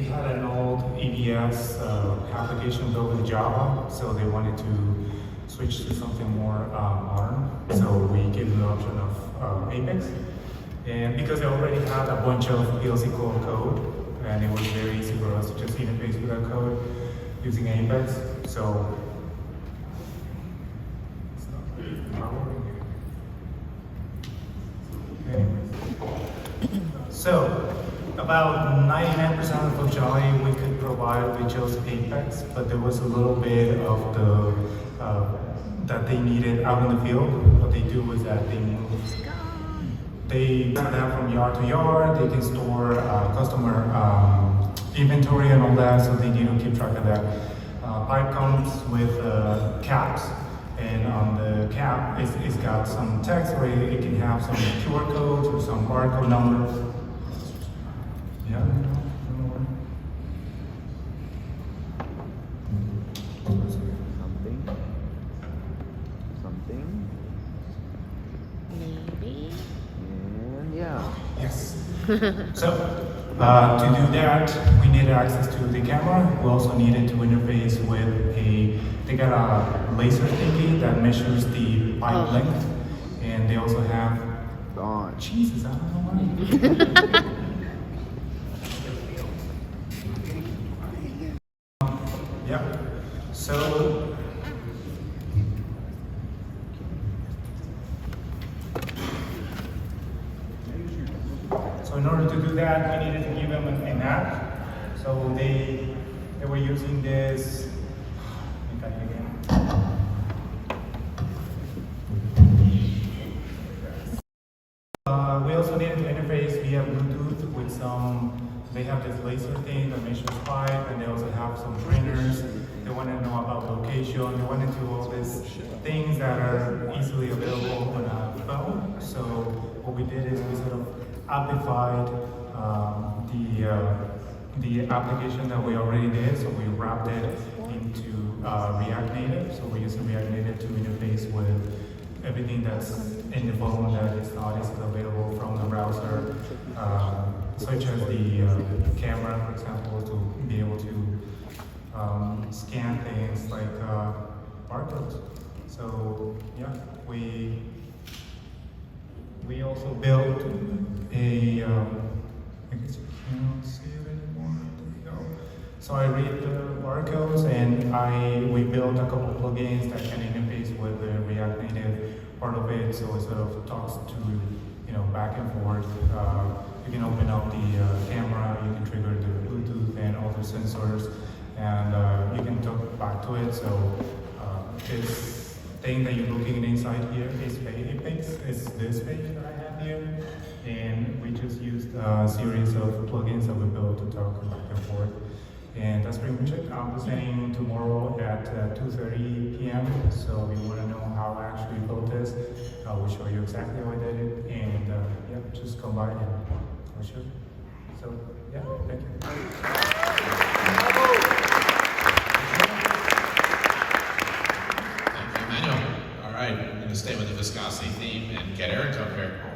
had an old EBS application built with Java, so they wanted to switch to something more modern. So we gave them the option of Apex. And because they already had a bunch of PLC code, and it was very easy for us to just interface with that code using Apex. So, so about 99% of the functionality we could provide, we chose Apex, but there was a little bit of the that they needed out in the field. What they do is that they send that from yard to yard. They can store customer inventory and all that, so they need to keep track of that. Pipe comes with caps, and on the cap, it's got some text where it can have some QR codes or some barcode numbers. Yeah. Something. Maybe. And yeah. Yes. So to do that, we needed access to the camera. We also needed to interface with they got a laser thingy that measures the pipe length, and they also have. Jesus, I don't know why. Yeah. So. So in order to do that, we needed to give them an app. So they were using this. We also needed to interface via Bluetooth with some. They have this laser thing that measures pipe, and they also have some printers. They want to know about location. They want to do all these things that are easily available on a phone. So what we did is we sort of amplified the application that we already did. So we wrapped it into React Native. So we're using React Native to interface with everything that's in the phone that is not easily available from the browser, such as the camera, for example, to be able to scan things like barcodes. So yeah, we also built a, I guess you can't see it anymore. There you go. So I read the barcodes, and we built a couple plugins that can interface with the React Native part of it. So it sort of talks to, back and forth. You can open up the camera, you can trigger the Bluetooth and all the sensors, and you can talk back to it. So this thing that you're looking inside here is Apex. It's this page that I have here, and we just used a series of plugins that we built to talk back and forth. And that's pretty much it. I'm presenting tomorrow at 2:30 p.m. So if you want to know how I actually built this, I will show you exactly how I did it. And yeah, just come by and I'll show you. So yeah, thank you. Thank you, Emanuel. All right, I'm going to stay with the viscosity theme and get Eric up here.